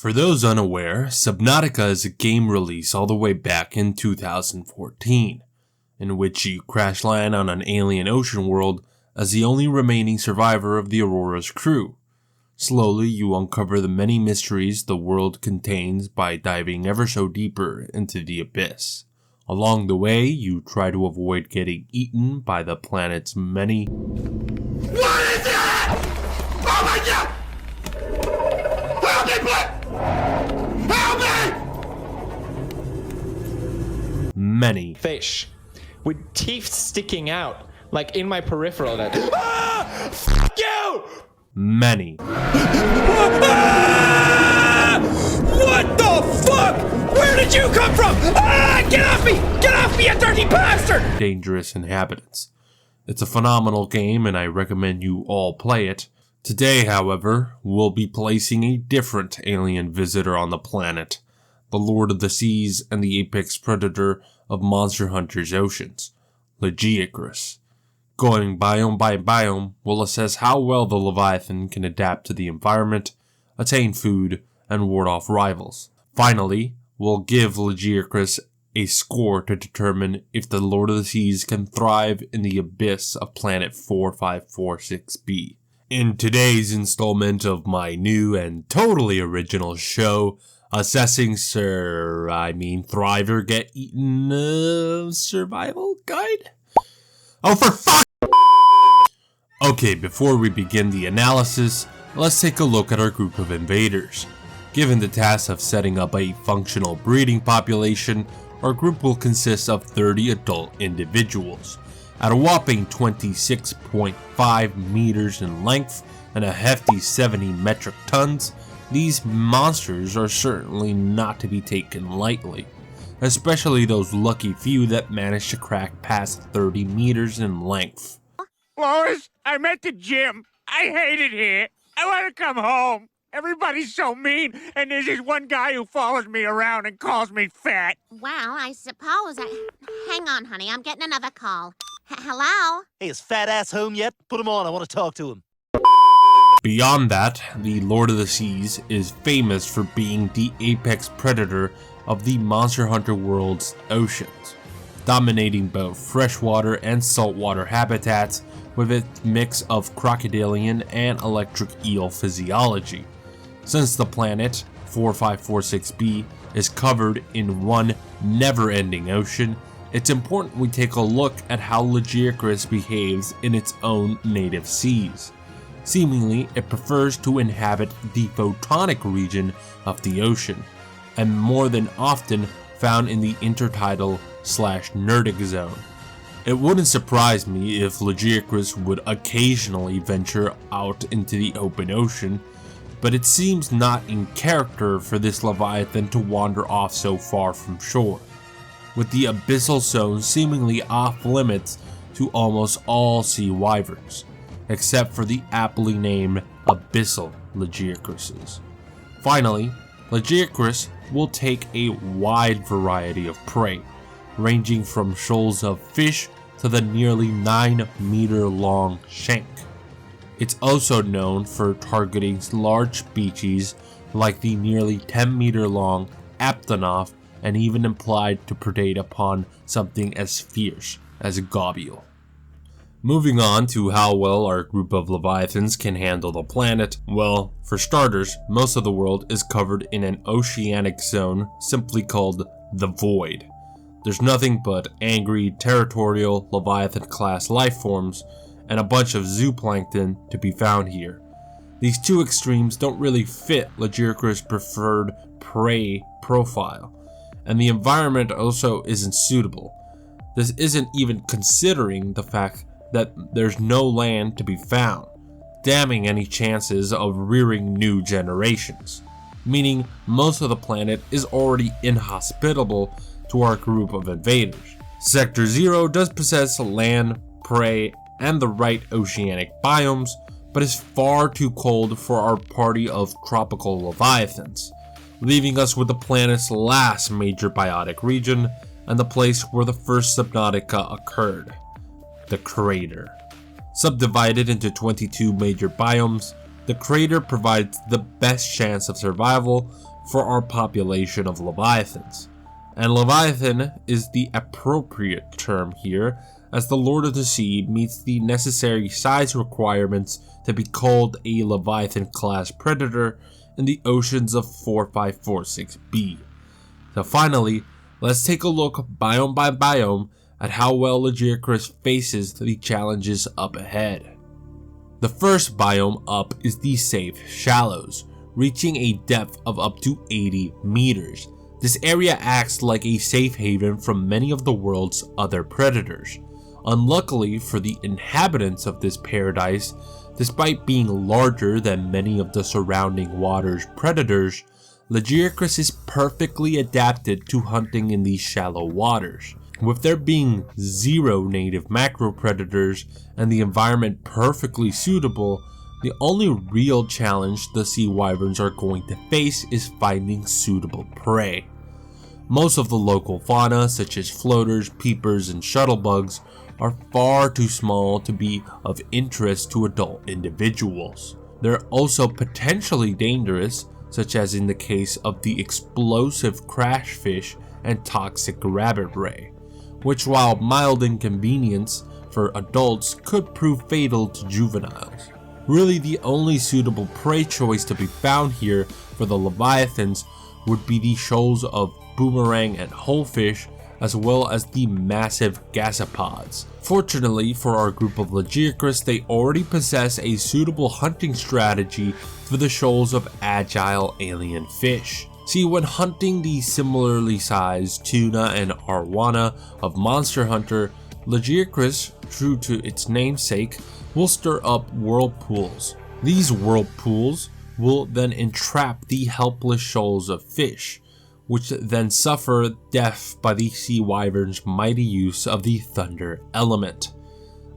For those unaware, Subnautica is a game release all the way back in 2014, in which you crash land on an alien ocean world as the only remaining survivor of the Aurora's crew. Slowly, you uncover the many mysteries the world contains by diving ever so deeper into the abyss. Along the way, you try to avoid getting eaten by the planet's many... What is it? Oh my god! Help me, please! Help me! Many fish with teeth sticking out, like in my peripheral. That F you! Many. What the fuck? Where did you come from? Get off me! Get off me, you dirty bastard! Dangerous inhabitants. It's a phenomenal game and I recommend you all play it. Today, however, we'll be placing a different alien visitor on the planet, the Lord of the Seas and the apex predator of Monster Hunter's oceans, Lagiacrus. Going biome by biome, we'll assess how well the Leviathan can adapt to the environment, attain food, and ward off rivals. Finally, we'll give Lagiacrus a score to determine if the Lord of the Seas can thrive in the abyss of planet 4546b. In today's installment of my new and totally original show, assessing Thrive or Get Eaten Survival Guide? Oh, for fuck! Okay, before we begin the analysis, let's take a look at our group of invaders. Given the task of setting up a functional breeding population, our group will consist of 30 adult individuals. At a whopping 26.5 meters in length and a hefty 70 metric tons, these monsters are certainly not to be taken lightly, especially those lucky few that manage to crack past 30 meters in length. Lois, I'm at the gym. I hate it here. I want to come home. Everybody's so mean, and there's this one guy who follows me around and calls me fat. Well, I suppose Hang on, honey. I'm getting another call. Hello? Hey, is Fat Ass home yet? Put him on. I want to talk to him. Beyond that, the Lord of the Seas is famous for being the apex predator of the Monster Hunter world's oceans, dominating both freshwater and saltwater habitats with its mix of crocodilian and electric eel physiology. Since the planet 4546b is covered in one never-ending ocean, it's important we take a look at how Lagiacrus behaves in its own native seas. Seemingly, it prefers to inhabit the photonic region of the ocean, and more than often found in the intertidal/nerdic zone. It wouldn't surprise me if Lagiacrus would occasionally venture out into the open ocean, but it seems not in character for this Leviathan to wander off so far from shore, with the abyssal zone seemingly off limits to almost all sea wyverns, except for the aptly named abyssal Lagiacruses. Finally, Lagiacrus will take a wide variety of prey, ranging from shoals of fish to the nearly 9-meter long shank. It's also known for targeting large species like the nearly 10-meter long Aptonoth, and even implied to predate upon something as fierce as a globule. Moving on to how well our group of Leviathans can handle the planet, well, for starters, most of the world is covered in an oceanic zone simply called the Void. There's nothing but angry, territorial, Leviathan-class lifeforms, and a bunch of zooplankton to be found here. These two extremes don't really fit Lagiacrus' preferred prey profile, and the environment also isn't suitable. This isn't even considering the fact that there's no land to be found, damning any chances of rearing new generations, meaning most of the planet is already inhospitable to our group of invaders. Sector 0 does possess land, prey, and the right oceanic biomes, but is far too cold for our party of tropical Leviathans, leaving us with the planet's last major biotic region and the place where the first Subnautica occurred, the crater. Subdivided into 22 major biomes, the crater provides the best chance of survival for our population of leviathans. And Leviathan is the appropriate term here, as the Lord of the Sea meets the necessary size requirements to be called a Leviathan class predator in the oceans of 4546b. So finally, let's take a look biome by biome at how well Lagiacrus faces the challenges up ahead. The first biome up is the Safe Shallows, reaching a depth of up to 80 meters. This area acts like a safe haven from many of the world's other predators. Unluckily for the inhabitants of this paradise, despite being larger than many of the surrounding water's predators, Lagiacrus is perfectly adapted to hunting in these shallow waters. With there being zero native macro predators and the environment perfectly suitable, the only real challenge the sea wyverns are going to face is finding suitable prey. Most of the local fauna, such as floaters, peepers, and shuttlebugs, are far too small to be of interest to adult individuals. They're also potentially dangerous, such as in the case of the explosive crashfish and toxic rabbit ray, which, while mild inconvenience for adults, could prove fatal to juveniles. Really, the only suitable prey choice to be found here for the leviathans would be the shoals of boomerang and holefish, as well as the massive gasopods. Fortunately for our group of Lagiacrus, they already possess a suitable hunting strategy for the shoals of agile alien fish. See, when hunting the similarly sized tuna and arowana of Monster Hunter, Lagiacrus, true to its namesake, will stir up whirlpools. These whirlpools will then entrap the helpless shoals of fish, which then suffer death by the sea wyvern's mighty use of the thunder element.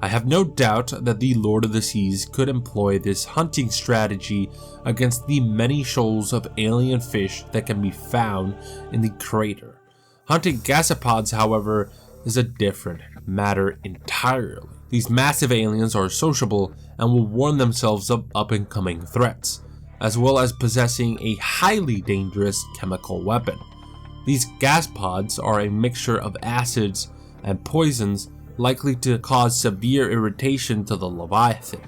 I have no doubt that the Lord of the Seas could employ this hunting strategy against the many shoals of alien fish that can be found in the crater. Hunting gasopods, however, is a different matter entirely. These massive aliens are sociable and will warn themselves of up-and-coming threats, as well as possessing a highly dangerous chemical weapon. These gas pods are a mixture of acids and poisons likely to cause severe irritation to the Leviathan,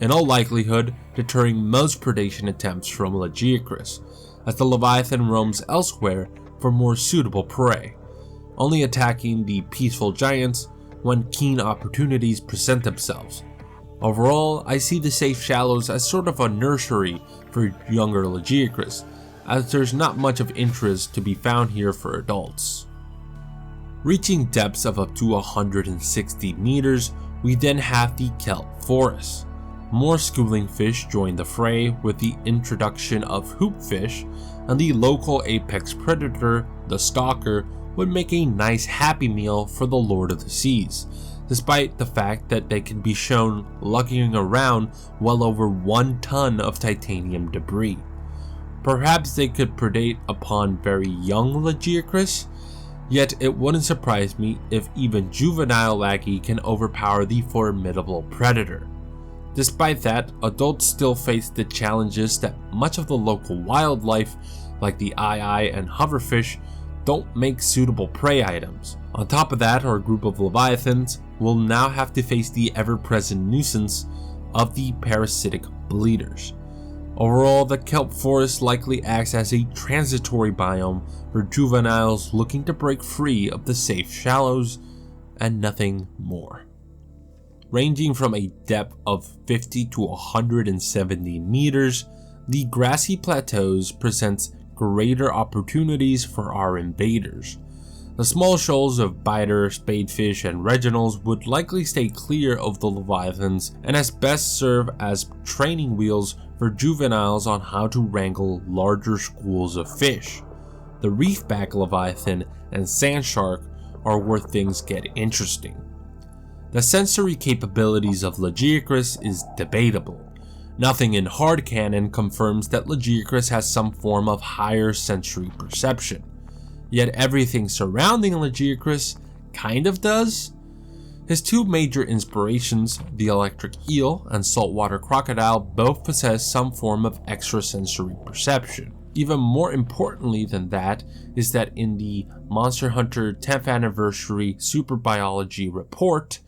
in all likelihood deterring most predation attempts from Lagiacrus, as the Leviathan roams elsewhere for more suitable prey, only attacking the peaceful giants when keen opportunities present themselves. Overall, I see the Safe Shallows as sort of a nursery for younger Lagiacrus, as there's not much of interest to be found here for adults. Reaching depths of up to 160 meters, we then have the kelp forest. More schooling fish join the fray with the introduction of hoopfish, and the local apex predator, the stalker, would make a nice happy meal for the Lord of the Seas, despite the fact that they can be shown lugging around well over 1 ton of titanium debris. Perhaps they could predate upon very young Lagiacrus, yet it wouldn't surprise me if even juvenile Lagi can overpower the formidable predator. Despite that, adults still face the challenges that much of the local wildlife, like the eye and hoverfish, don't make suitable prey items. On top of that, our group of leviathans will now have to face the ever-present nuisance of the parasitic bleeders. Overall, the kelp forest likely acts as a transitory biome for juveniles looking to break free of the Safe Shallows and nothing more. Ranging from a depth of 50 to 170 meters, the grassy plateaus presents greater opportunities for our invaders. The small shoals of biter, spadefish, and reginals would likely stay clear of the leviathans and as best serve as training wheels for juveniles on how to wrangle larger schools of fish. The reefback leviathan and sand shark are where things get interesting. The sensory capabilities of Lagiacrus is debatable. Nothing in hard canon confirms that Lagiacrus has some form of higher sensory perception, yet everything surrounding Lagiacrus kind of does. His two major inspirations, the electric eel and saltwater crocodile, both possess some form of extrasensory perception. Even more importantly than that is that in the Monster Hunter 10th Anniversary Super Biology Report,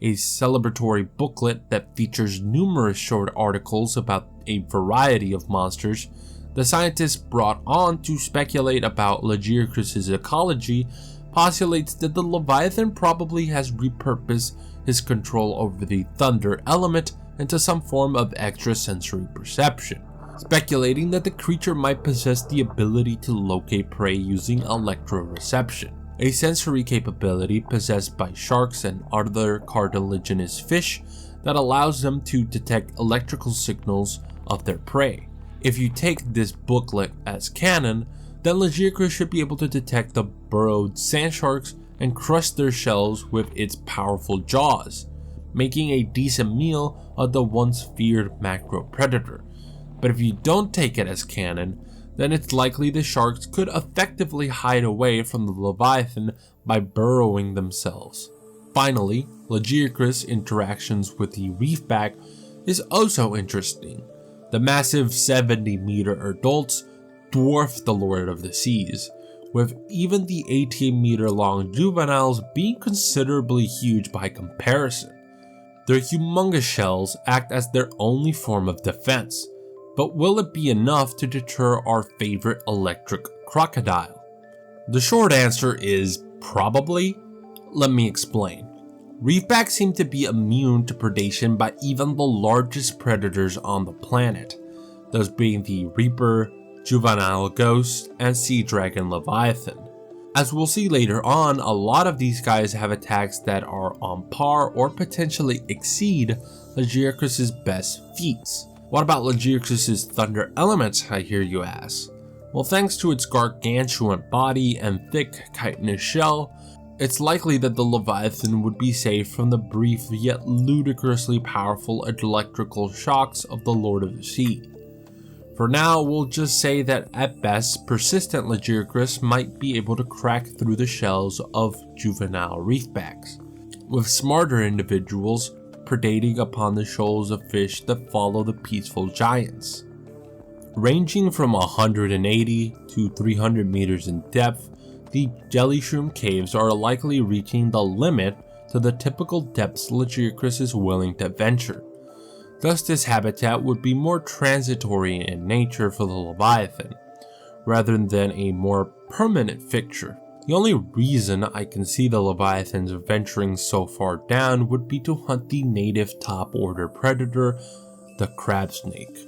a celebratory booklet that features numerous short articles about a variety of monsters, the scientists brought on to speculate about Lagiacrus' ecology postulates that the Leviathan probably has repurposed his control over the thunder element into some form of extrasensory perception, speculating that the creature might possess the ability to locate prey using electroreception, a sensory capability possessed by sharks and other cartilaginous fish that allows them to detect electrical signals of their prey. If you take this booklet as canon, then Lagiacrus should be able to detect the burrowed sand sharks and crush their shells with its powerful jaws, making a decent meal of the once feared macro predator. But if you don't take it as canon, then it's likely the sharks could effectively hide away from the Leviathan by burrowing themselves. Finally, Lagiacrus' interactions with the reefback is also interesting. The massive 70-meter adults dwarf the Lord of the Seas, with even the 18-meter long juveniles being considerably huge by comparison. Their humongous shells act as their only form of defense, but will it be enough to deter our favorite electric crocodile? The short answer is probably. Let me explain. Reefbacks seem to be immune to predation by even the largest predators on the planet, those being the Reaper, Juvenile Ghost, and Sea Dragon Leviathan. As we'll see later on, a lot of these guys have attacks that are on par or potentially exceed Lagiacrus' best feats. What about Lagiacrus' thunder elements, I hear you ask? Well, thanks to its gargantuan body and thick chitinous shell, it's likely that the Leviathan would be safe from the brief yet ludicrously powerful electrical shocks of the Lord of the Sea. For now, we'll just say that at best, persistent Lagiacrus might be able to crack through the shells of juvenile reefbacks, with smarter individuals predating upon the shoals of fish that follow the peaceful giants. Ranging from 180 to 300 meters in depth, the jelly shroom caves are likely reaching the limit to the typical depths Lagiacrus is willing to venture. Thus, this habitat would be more transitory in nature for the Leviathan, rather than a more permanent fixture. The only reason I can see the Leviathans venturing so far down would be to hunt the native top order predator, the crab snake.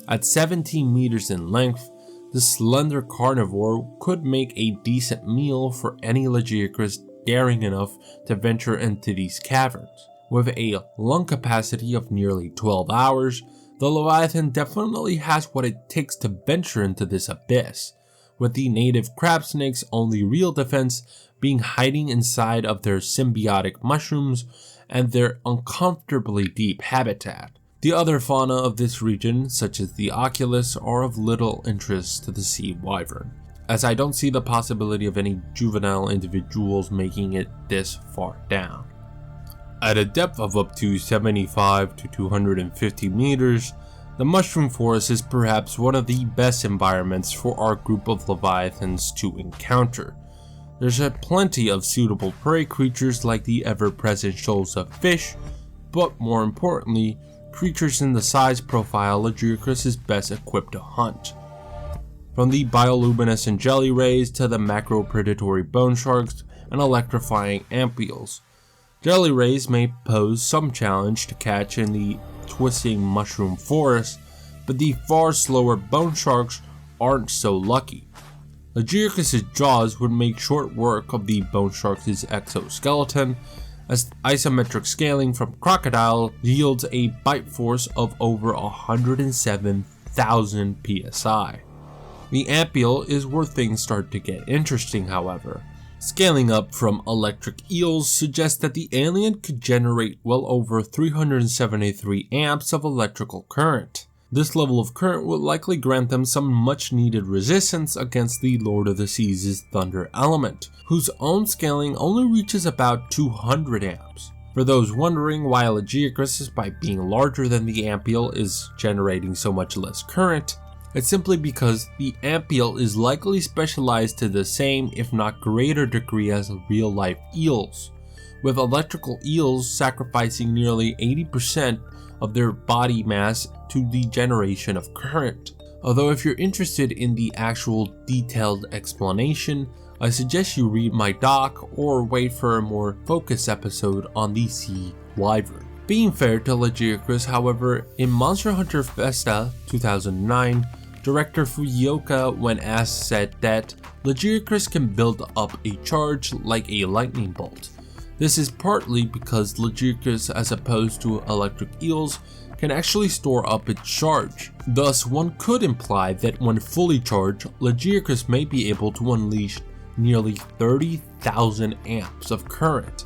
At 17 meters in length, the slender carnivore could make a decent meal for any Lagiacrus daring enough to venture into these caverns. With a lung capacity of nearly 12 hours, the Leviathan definitely has what it takes to venture into this abyss, with the native crab snake's only real defense being hiding inside of their symbiotic mushrooms and their uncomfortably deep habitat. The other fauna of this region, such as the oculus, are of little interest to the sea wyvern, as I don't see the possibility of any juvenile individuals making it this far down. At a depth of up to 75 to 250 meters, the mushroom forest is perhaps one of the best environments for our group of leviathans to encounter. There's plenty of suitable prey creatures like the ever-present shoals of fish, but more importantly, creatures in the size profile Lagiacrus is best equipped to hunt. From the bioluminescent jelly rays to the macro-predatory bone sharks and electrifying ampules, jelly rays may pose some challenge to catch in the twisting mushroom forest, but the far slower bone sharks aren't so lucky. Lagiacrus' jaws would make short work of the bone shark's exoskeleton, as isometric scaling from crocodile yields a bite force of over 107,000 psi. The ampule is where things start to get interesting, however. Scaling up from electric eels suggests that the alien could generate well over 373 amps of electrical current. This level of current would likely grant them some much needed resistance against the Lord of the Seas' thunder element, whose own scaling only reaches about 200 amps. For those wondering why Lagiacrus, despite being larger than the Ampiel, is generating so much less current, it's simply because the Ampiel is likely specialized to the same if not greater degree as real-life eels, with electrical eels sacrificing nearly 80% of their body mass to the generation of current. Although if you're interested in the actual detailed explanation, I suggest you read my doc or wait for a more focused episode on the sea wyvern. Being fair to Lagiacrus, however, in Monster Hunter Festa 2009, director Fujioka, when asked, said that Lagiacrus can build up a charge like a lightning bolt. This is partly because Lagiacrus, as opposed to electric eels, can actually store up its charge. Thus, one could imply that when fully charged, Lagiacrus may be able to unleash nearly 30,000 amps of current.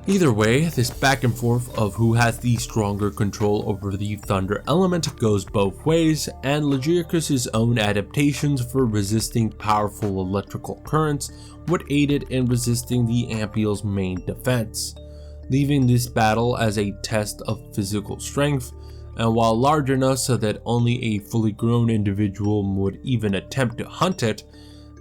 Either way, this back and forth of who has the stronger control over the thunder element goes both ways, and Lagiacrus' own adaptations for resisting powerful electrical currents would aid it in resisting the Ampiel's main defense, leaving this battle as a test of physical strength. And while large enough so that only a fully grown individual would even attempt to hunt it,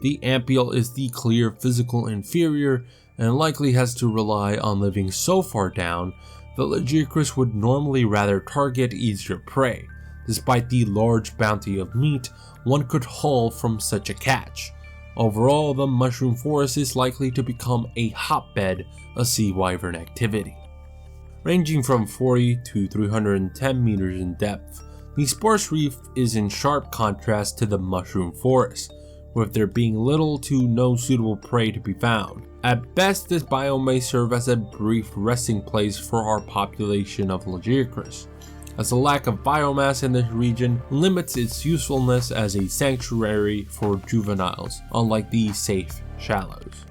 the Ampiel is the clear physical inferior and likely has to rely on living so far down that Lagiacrus would normally rather target easier prey, despite the large bounty of meat one could haul from such a catch. Overall, the mushroom forest is likely to become a hotbed of sea wyvern activity. Ranging from 40 to 310 meters in depth, the sparse reef is in sharp contrast to the mushroom forest, with there being little to no suitable prey to be found. At best, this biome may serve as a brief resting place for our population of Lagiacrus, as the lack of biomass in this region limits its usefulness as a sanctuary for juveniles, unlike the safe shallows.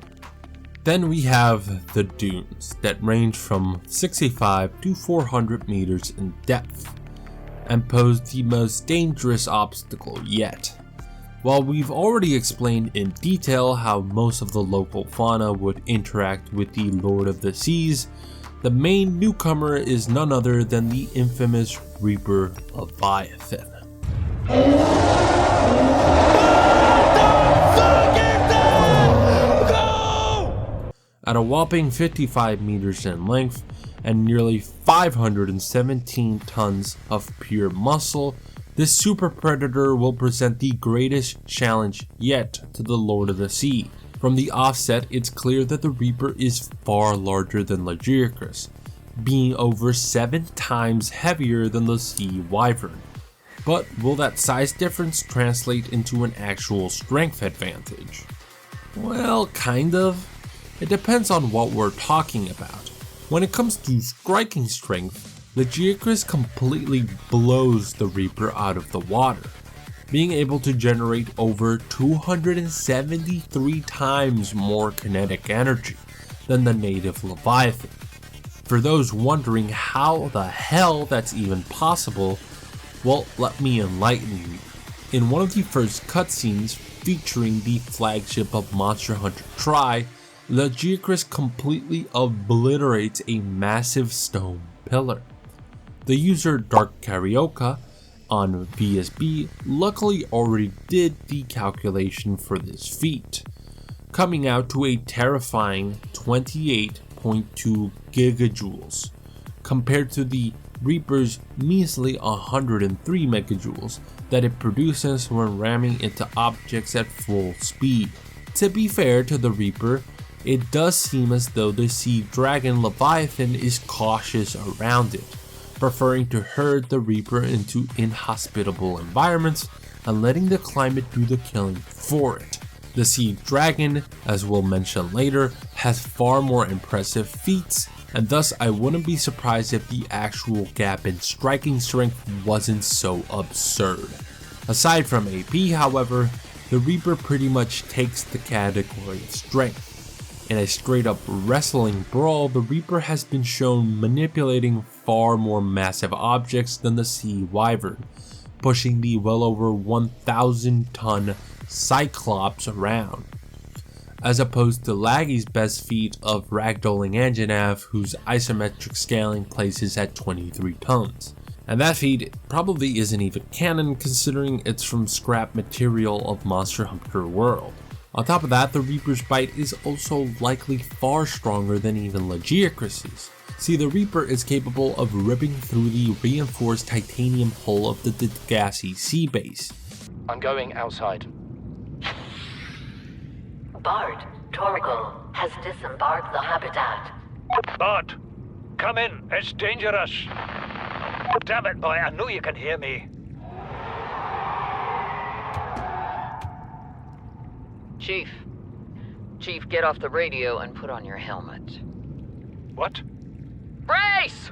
Then we have the dunes that range from 65 to 400 meters in depth, and pose the most dangerous obstacle yet. While we've already explained in detail how most of the local fauna would interact with the Lord of the Seas, the main newcomer is none other than the infamous Reaper Leviathan. At a whopping 55 meters in length and nearly 517 tons of pure muscle, this super predator will present the greatest challenge yet to the Lord of the Sea. From the offset, it's clear that the Reaper is far larger than Lagiacrus, being over 7 times heavier than the sea wyvern. But will that size difference translate into an actual strength advantage? Well, kind of. It depends on what we're talking about. When it comes to striking strength, Lagiacrus completely blows the Reaper out of the water, being able to generate over 273 times more kinetic energy than the native Leviathan. For those wondering how the hell that's even possible, well, let me enlighten you. In one of the first cutscenes featuring the flagship of Monster Hunter Tri, Lagiacrus completely obliterates a massive stone pillar. The user Dark Carioca on VSB luckily already did the calculation for this feat, coming out to a terrifying 28.2 gigajoules, compared to the Reaper's measly 103 megajoules that it produces when ramming into objects at full speed. To be fair to the Reaper, it does seem as though the sea dragon Leviathan is cautious around it, preferring to herd the Reaper into inhospitable environments and letting the climate do the killing for it. The sea dragon, as we'll mention later, has far more impressive feats, and thus I wouldn't be surprised if the actual gap in striking strength wasn't so absurd. Aside from AP, however, the Reaper pretty much takes the category of strength. In a straight up wrestling brawl, the Reaper has been shown manipulating far more massive objects than the sea wyvern, pushing the well over 1,000 ton Cyclops around. as opposed to Laggy's best feat of ragdolling Anjanath, whose isometric scaling places at 23 tons. And that feat probably isn't even canon considering it's from scrap material of Monster Hunter World. On top of that, the Reaper's bite is also likely far stronger than even Lagiacrus's. See, the Reaper is capable of ripping through the reinforced titanium hull of the Degassi sea base. I'm going outside. Bart, Torgal has disembarked the habitat. Bart, come in. It's dangerous. Damn it, boy, I know you can hear me. Chief, get off the radio and put on your helmet. What? Brace!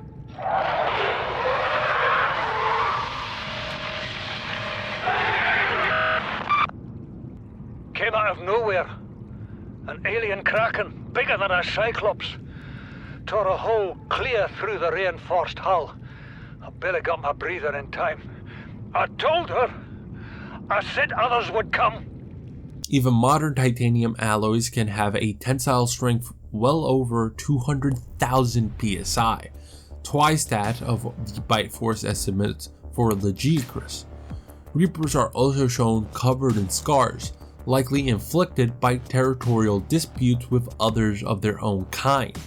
Came out of nowhere. An alien kraken, bigger than a cyclops. Tore a hole clear through the reinforced hull. I barely got my breather in time. I told her. I said others would come. Even modern titanium alloys can have a tensile strength well over 200,000 psi, twice that of the bite force estimates for Lagiacrus. Reapers are also shown covered in scars, likely inflicted by territorial disputes with others of their own kind,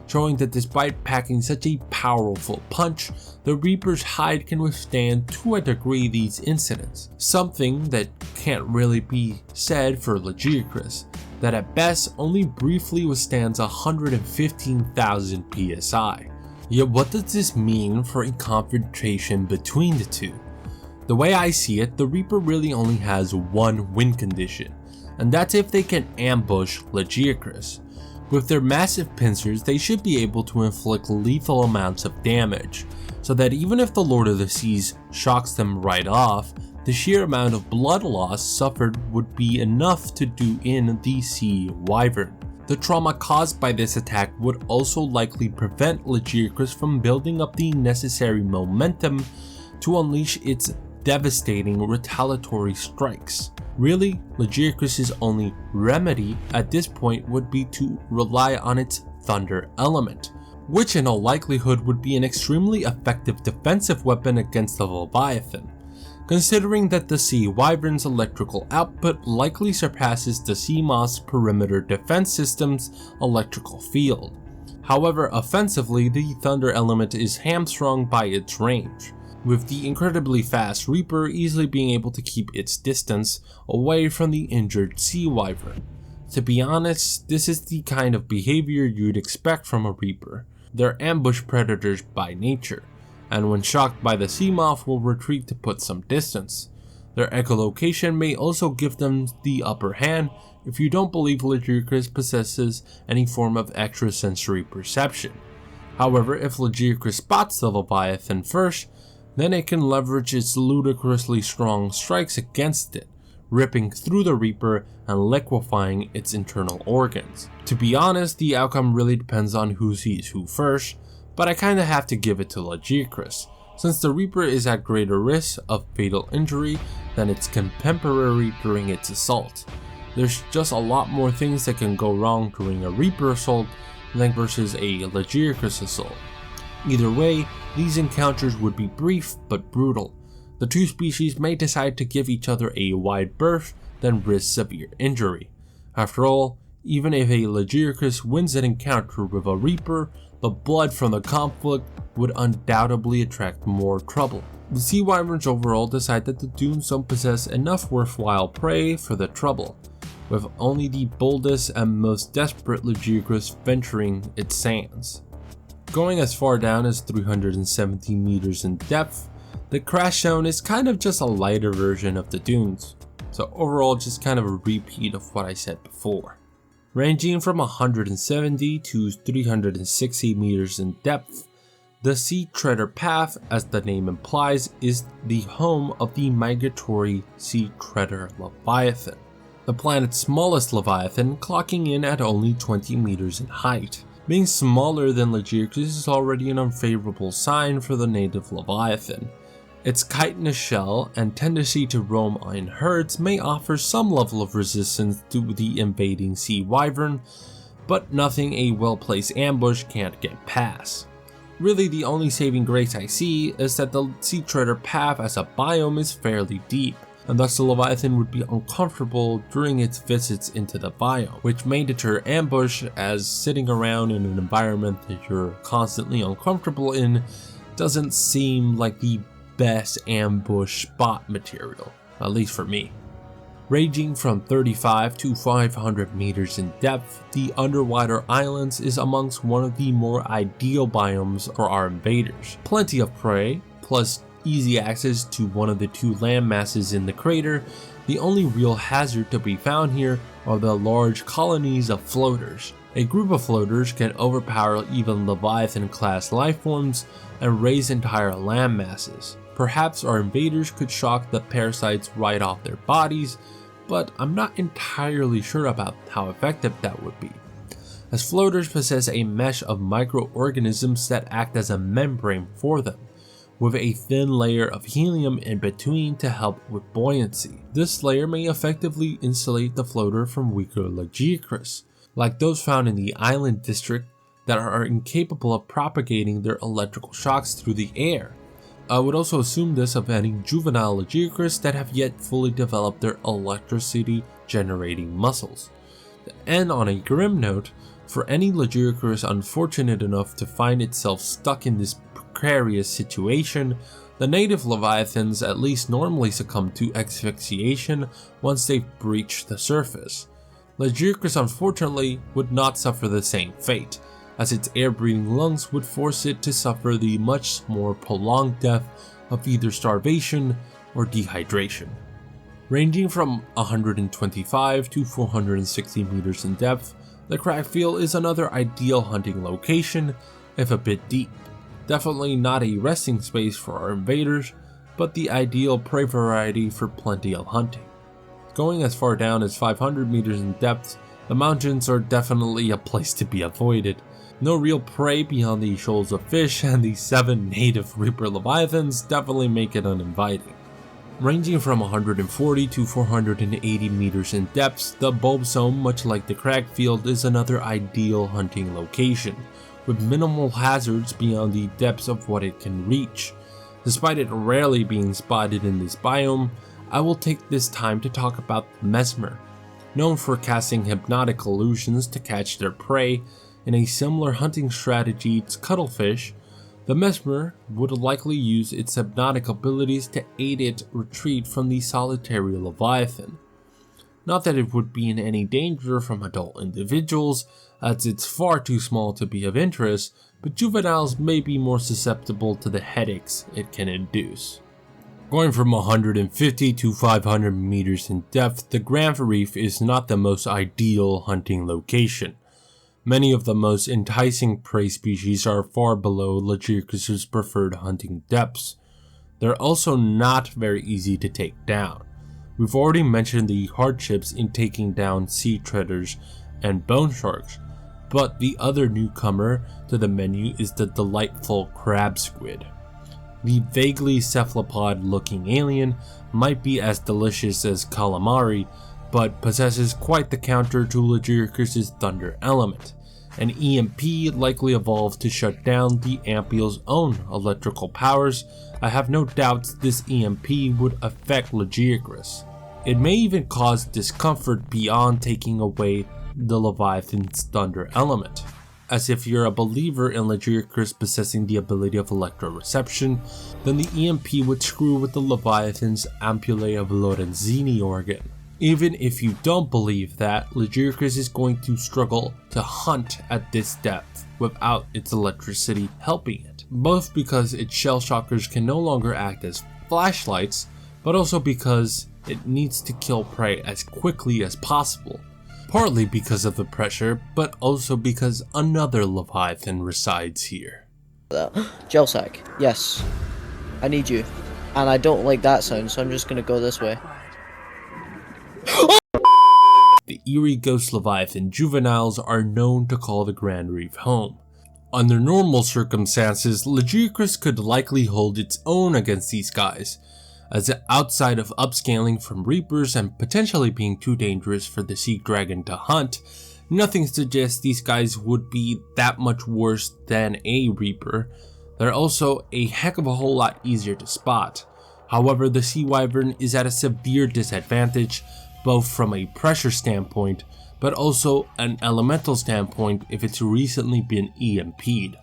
showing that despite packing such a powerful punch, the Reaper's hide can withstand to a degree these incidents, something that can't really be said for Lagiacrus, that at best only briefly withstands 115,000 psi. Yet what does this mean for a confrontation between the two? The way I see it, the Reaper really only has one win condition, and that's if they can ambush Lagiacrus. With their massive pincers, they should be able to inflict lethal amounts of damage, so that even if the Lord of the Seas shocks them right off, the sheer amount of blood loss suffered would be enough to do in the Sea Wyvern. The trauma caused by this attack would also likely prevent Lagiacrus from building up the necessary momentum to unleash its devastating retaliatory strikes. Really, Lagiacrus's only remedy at this point would be to rely on its thunder element, which in all likelihood would be an extremely effective defensive weapon against the Leviathan, considering that the Sea Wyvern's electrical output likely surpasses the Sea Moth's perimeter defense system's electrical field. However, offensively, the thunder element is hamstrung by its range, with the incredibly fast Reaper easily being able to keep its distance away from the injured Sea Wyvern. To be honest, this is the kind of behavior you'd expect from a Reaper. They're ambush predators by nature, and when shocked by the Sea Moth will retreat to put some distance. Their echolocation may also give them the upper hand if you don't believe Lagiacrus possesses any form of extrasensory perception. However, if Lagiacrus spots the Leviathan first, then it can leverage its ludicrously strong strikes against it, ripping through the Reaper and liquefying its internal organs. To be honest, the outcome really depends on who sees who first, but I kinda have to give it to Lagiacrus, since the Reaper is at greater risk of fatal injury than its contemporary during its assault. There's just a lot more things that can go wrong during a Reaper assault than versus a Lagiacrus assault. Either way, these encounters would be brief but brutal. The two species may decide to give each other a wide berth, then risk severe injury. After all, even if a Lagiacrus wins an encounter with a Reaper, the blood from the conflict would undoubtedly attract more trouble. The Sea Wyverns overall decide that the dunes don't possess enough worthwhile prey for the trouble, with only the boldest and most desperate Lagiacrus venturing its sands. Going as far down as 370 meters in depth, the crash zone is kind of just a lighter version of the dunes, so overall just kind of a repeat of what I said before. Ranging from 170 to 360 meters in depth, the Sea Treader Path, as the name implies, is the home of the migratory Sea Treader Leviathan, the planet's smallest Leviathan, clocking in at only 20 meters in height. Being smaller than Lagiacrus is already an unfavorable sign for the native Leviathan. Its chitinous shell and tendency to roam in herds may offer some level of resistance to the invading sea wyvern, but nothing a well-placed ambush can't get past. Really, the only saving grace I see is that the sea treader path as a biome is fairly deep, and thus the Leviathan would be uncomfortable during its visits into the biome, which may deter ambush, as sitting around in an environment that you're constantly uncomfortable in doesn't seem like the best ambush spot material, at least for me. Ranging from 35 to 500 meters in depth, the underwater islands is amongst one of the more ideal biomes for our invaders. Plenty of prey, plus easy access to one of the two land masses in the crater. The only real hazard to be found here are the large colonies of floaters. A group of floaters can overpower even Leviathan class lifeforms and raise entire land masses. Perhaps our invaders could shock the parasites right off their bodies, but I'm not entirely sure about how effective that would be, as floaters possess a mesh of microorganisms that act as a membrane for them, with a thin layer of helium in between to help with buoyancy. This layer may effectively insulate the floater from weaker Lagiacrus, like those found in the island district that are incapable of propagating their electrical shocks through the air. I would also assume this of any juvenile Lagiacrus that have yet fully developed their electricity generating muscles. And on a grim note, for any Lagiacrus unfortunate enough to find itself stuck in this precarious situation, the native Leviathans at least normally succumb to asphyxiation once they've breached the surface. Lagiacrus unfortunately would not suffer the same fate, as its air-breathing lungs would force it to suffer the much more prolonged death of either starvation or dehydration. Ranging from 125 to 460 meters in depth, the Crackfield is another ideal hunting location, if a bit deep. Definitely not a resting space for our invaders, but the ideal prey variety for plenty of hunting. Going as far down as 500 meters in depth, the mountains are definitely a place to be avoided. No real prey beyond the shoals of fish, and the 7 native Reaper Leviathans definitely make it uninviting. Ranging from 140 to 480 meters in depth, the bulb zone, much like the Crackfield, is another ideal hunting location, with minimal hazards beyond the depths of what it can reach. Despite it rarely being spotted in this biome, I will take this time to talk about the Mesmer. Known for casting hypnotic illusions to catch their prey, in a similar hunting strategy to cuttlefish, the Mesmer would likely use its hypnotic abilities to aid it retreat from the solitary Leviathan. Not that it would be in any danger from adult individuals, as it's far too small to be of interest, but juveniles may be more susceptible to the headaches it can induce. Going from 150 to 500 meters in depth, the Grand Reef is not the most ideal hunting location. Many of the most enticing prey species are far below Lagiacrus' preferred hunting depths. They're also not very easy to take down. We've already mentioned the hardships in taking down sea treaders and bone sharks, but the other newcomer to the menu is the delightful crab squid. The vaguely cephalopod looking alien might be as delicious as calamari, but possesses quite the counter to Lagiacrus' thunder element. An EMP likely evolved to shut down the Ampiel's own electrical powers. I have no doubts this EMP would affect Lagiacrus. It may even cause discomfort beyond taking away the Leviathan's thunder element, as if you're a believer in Lagiacrus possessing the ability of electroreception, then the EMP would screw with the Leviathan's ampullae of Lorenzini organ. Even if you don't believe that, Lagiacrus is going to struggle to hunt at this depth without its electricity helping it, both because its shell shockers can no longer act as flashlights, but also because it needs to kill prey as quickly as possible. Partly because of the pressure, but also because another Leviathan resides here. Gel sack, yes. I need you. And I don't like that sound, so I'm just gonna go this way. The eerie ghost Leviathan juveniles are known to call the Grand Reef home. Under normal circumstances, Lagiacrus could likely hold its own against these guys, as outside of upscaling from Reapers and potentially being too dangerous for the sea dragon to hunt, nothing suggests these guys would be that much worse than a Reaper. They're also a heck of a whole lot easier to spot. However, the sea wyvern is at a severe disadvantage, both from a pressure standpoint, but also an elemental standpoint if it's recently been EMP'd.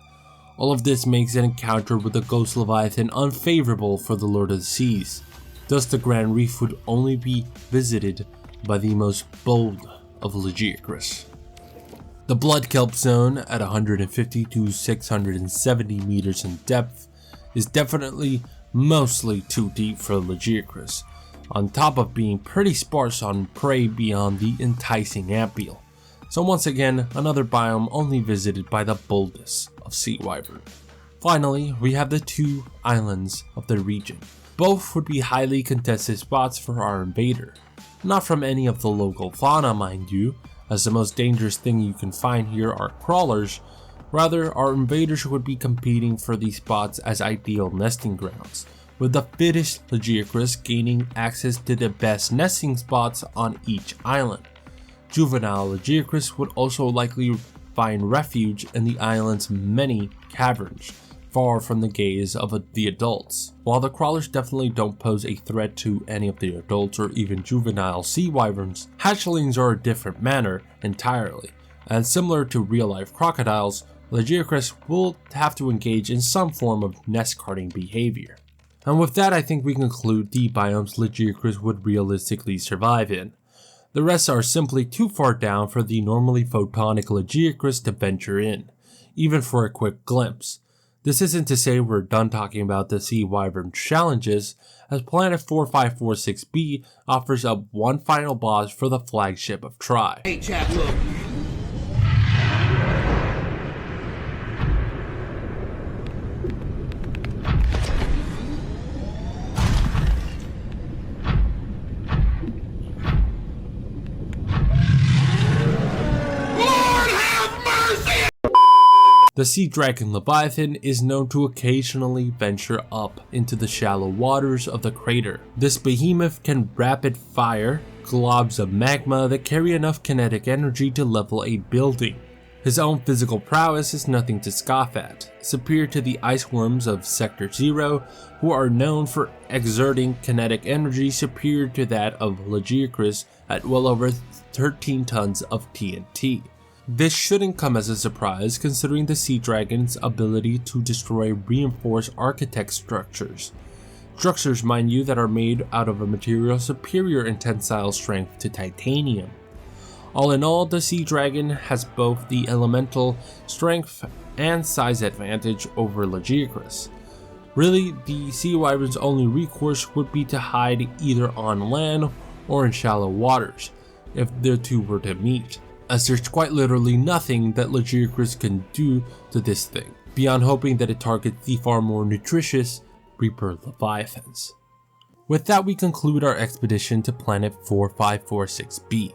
All of this makes an encounter with the Ghost Leviathan unfavorable for the Lord of the Seas. Thus the Grand Reef would only be visited by the most bold of Lagiacrus. The Blood Kelp Zone at 150 to 670 meters in depth is definitely mostly too deep for Lagiacrus, on top of being pretty sparse on prey beyond the enticing Ampiel. So once again, another biome only visited by the boldest of sea wyvern. Finally, we have the two islands of the region. Both would be highly contested spots for our invader. Not from any of the local fauna, mind you, as the most dangerous thing you can find here are crawlers. Rather, our invaders would be competing for these spots as ideal nesting grounds, with the fittest Lagiacrus gaining access to the best nesting spots on each island. Juvenile Lagiacrus would also likely find refuge in the island's many caverns, far from the gaze of the adults. While the crawlers definitely don't pose a threat to any of the adults or even juvenile sea wyverns, hatchlings are a different matter entirely, and similar to real-life crocodiles, Lagiacrus will have to engage in some form of nest carting behavior. And with that, I think we conclude the biomes Lagiacrus would realistically survive in. The rest are simply too far down for the normally photonic Lagiacrus to venture in, even for a quick glimpse. This isn't to say we're done talking about the sea wyvern challenges, as Planet 4546b offers up one final boss for the flagship of Tri. Hey, chap, look. The sea dragon Leviathan is known to occasionally venture up into the shallow waters of the crater. This behemoth can rapid fire globs of magma that carry enough kinetic energy to level a building. His own physical prowess is nothing to scoff at, superior to the ice worms of Sector 0, who are known for exerting kinetic energy superior to that of Lagiacrus at well over 13 tons of TNT. This shouldn't come as a surprise considering the sea dragon's ability to destroy reinforced architect structures. Structures, mind you, that are made out of a material superior in tensile strength to titanium. All in all, the sea dragon has both the elemental strength and size advantage over Lagiacrus. Really, the sea wyvern's only recourse would be to hide either on land or in shallow waters, if the two were to meet, as there's quite literally nothing that Lagiacrus can do to this thing, beyond hoping that it targets the far more nutritious Reaper Leviathans. With that, we conclude our expedition to Planet 4546b.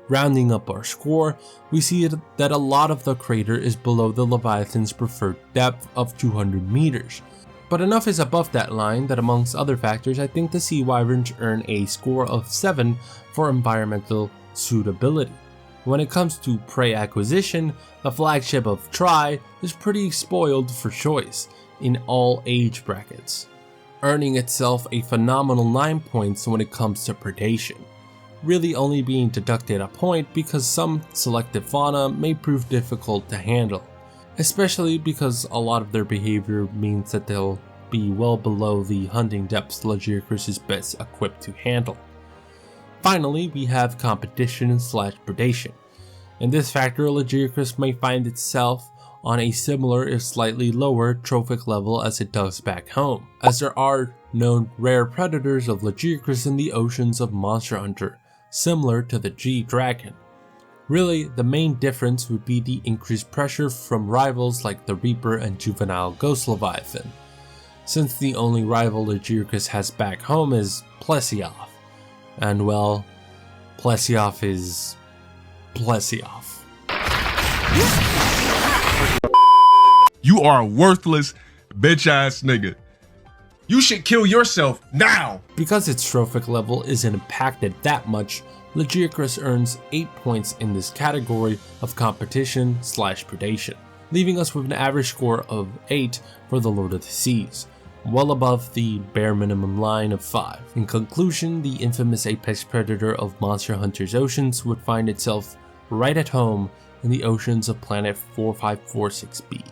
Rounding up our score, we see that a lot of the crater is below the Leviathan's preferred depth of 200 meters, but enough is above that line that amongst other factors I think the sea wyverns earn a score of 7 for environmental suitability. When it comes to prey acquisition, the flagship of Tri is pretty spoiled for choice in all age brackets, earning itself a phenomenal 9 points when it comes to predation, really only being deducted a point because some selected fauna may prove difficult to handle, especially because a lot of their behavior means that they'll be well below the hunting depths Lagiacrus is best equipped to handle. Finally, we have competition / predation. In this factor, Lagiacrus may find itself on a similar if slightly lower trophic level as it does back home, as there are known rare predators of Lagiacrus in the oceans of Monster Hunter, similar to the G-Dragon. Really, the main difference would be the increased pressure from rivals like the Reaper and Juvenile Ghost Leviathan, since the only rival Lagiacrus has back home is Plesioth. And well, Plesioth is Plesioth. You are a worthless, bitch-ass nigga. You should kill yourself now. Because its trophic level isn't impacted that much, Lagiacrus earns 8 points in this category of competition/predation, leaving us with an average score of 8 for the Lord of the Seas, well above the bare minimum line of 5. In conclusion, the infamous apex predator of Monster Hunter's oceans would find itself right at home in the oceans of planet 4546b.